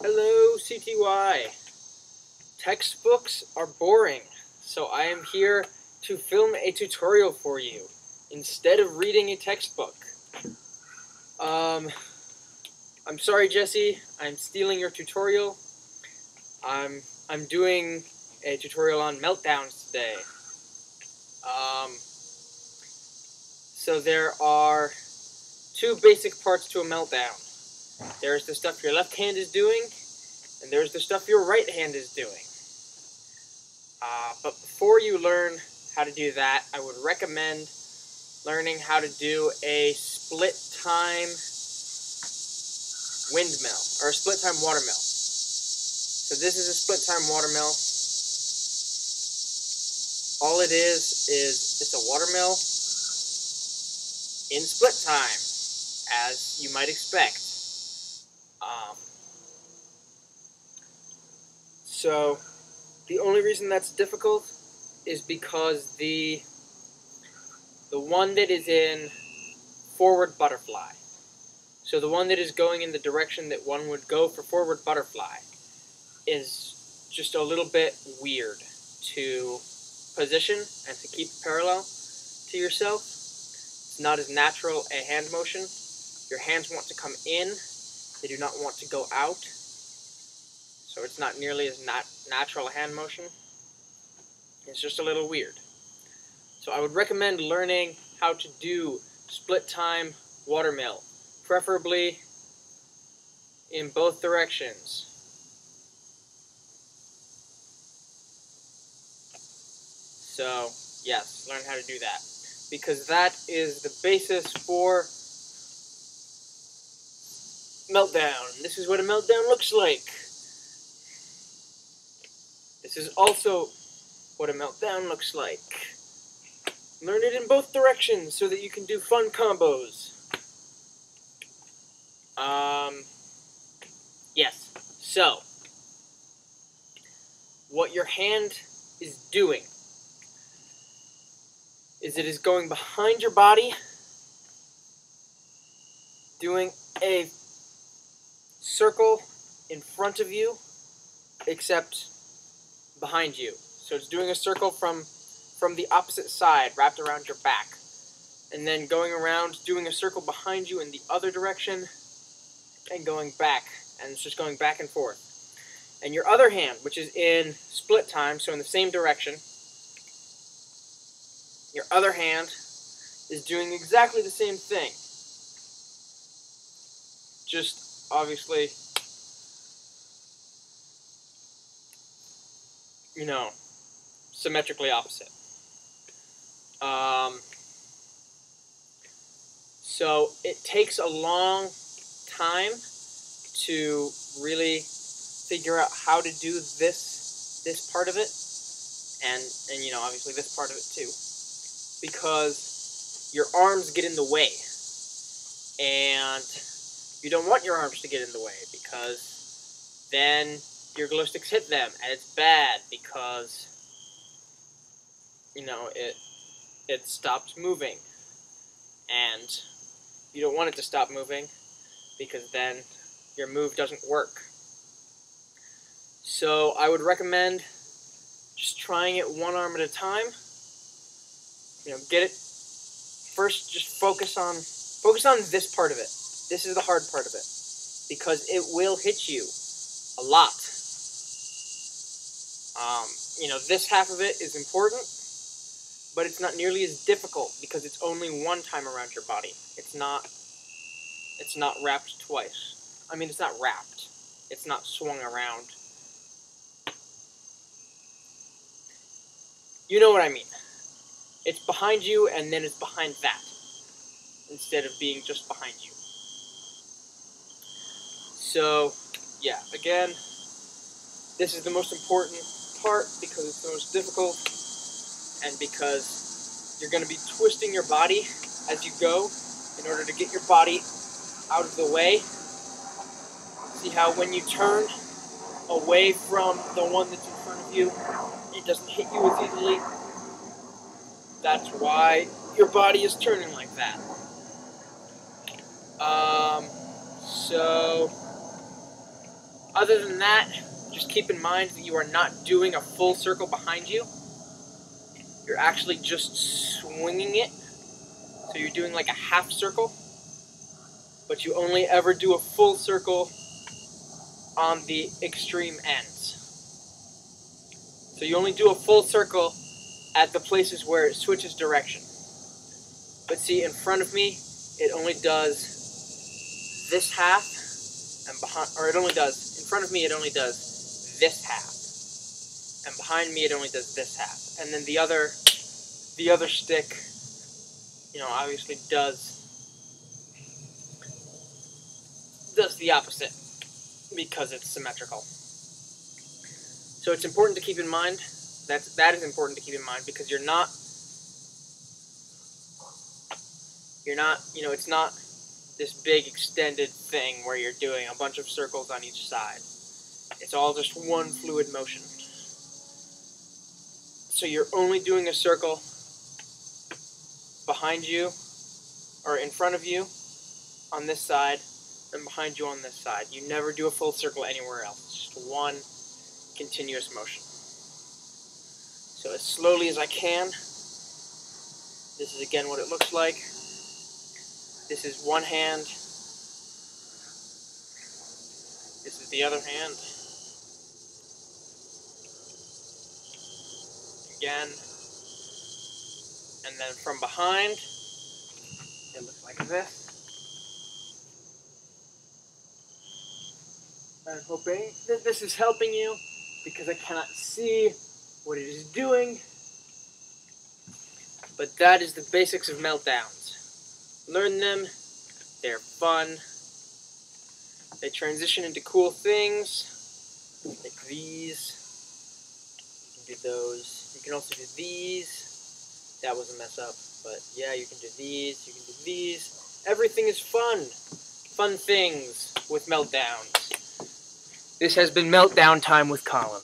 Hello, CTY. Textbooks are boring, so I am here to film a tutorial for you instead of reading a textbook. I'm sorry, Jesse. I'm stealing your tutorial. I'm doing a tutorial on meltdowns today. So there are two basic parts to a meltdown. There's the stuff your left hand is doing, and there's the stuff your right hand is doing. But before you learn how to do that, I would recommend learning how to do a split time windmill, or a split time watermill. So this is a split time watermill. All it is it's a watermill in split time, as you might expect. So the only reason that's difficult is because the one that is in forward butterfly, so the one that is going in the direction that one would go for forward butterfly, is just a little bit weird to position and to keep parallel to yourself. It's not as natural a hand motion. Your hands want to come in, they do not want to go out. So it's not nearly as natural a hand motion. It's just a little weird. So I would recommend learning how to do split time watermill, preferably in both directions. So yes, learn how to do that, because that is the basis for meltdown. This is what a meltdown looks like. This is also what a meltdown looks like. Learn it in both directions so that you can do fun combos. Yes. So, what your hand is doing is it is going behind your body, doing a circle in front of you, except behind you. So it's doing a circle from the opposite side, wrapped around your back, and then going around, doing a circle behind you in the other direction, and going back, and it's just going back and forth. And your other hand, which is in split time, so in the same direction, your other hand is doing exactly the same thing, just obviously, symmetrically opposite. So it takes a long time to really figure out how to do this part of it, and obviously this part of it too, because your arms get in the way, and you don't want your arms to get in the way, because then your glow sticks hit them, and it's bad, because it stops moving, and you don't want it to stop moving, because then your move doesn't work. So I would recommend just trying it one arm at a time. Get it first. Just focus on this part of it. This is the hard part of it, because it will hit you a lot. This half of it is important, but it's not nearly as difficult because it's only one time around your body. It's not wrapped twice. I mean, it's not wrapped. It's not swung around. You know what I mean. It's behind you, and then it's behind that, instead of being just behind you. So, yeah, again, this is the most important part because it's the most difficult, and because you're going to be twisting your body as you go in order to get your body out of the way. See how when you turn away from the one that's in front of you, it doesn't hit you as easily? That's why your body is turning like that. So Other than that, just keep in mind that you are not doing a full circle behind you. You're actually just swinging it. So you're doing like a half circle, but you only ever do a full circle on the extreme ends. So you only do a full circle at the places where it switches direction. But see, in front of me, it only does this half, and behind, or it only does, in front of me it only does this half, and behind me it only does this half. And then the other stick, you know, obviously does the opposite because it's symmetrical. So it's important to keep in mind, that is important to keep in mind, because you're not, you know, it's not this big extended thing where you're doing a bunch of circles on each side. It's all just one fluid motion. So you're only doing a circle behind you, or in front of you on this side, and behind you on this side. You never do a full circle anywhere else. It's just one continuous motion. So as slowly as I can, this is again what it looks like. This is one hand. This is the other hand. Again. And then from behind, it looks like this. I'm hoping that this is helping you, because I cannot see what it is doing. But that is the basics of meltdowns. Learn them. They're fun. They transition into cool things, like these. You can do those. You can also do these. That was a mess up, but yeah, you can do these. You can do these. Everything is fun. Fun things with meltdowns. This has been Meltdown Time with Colin.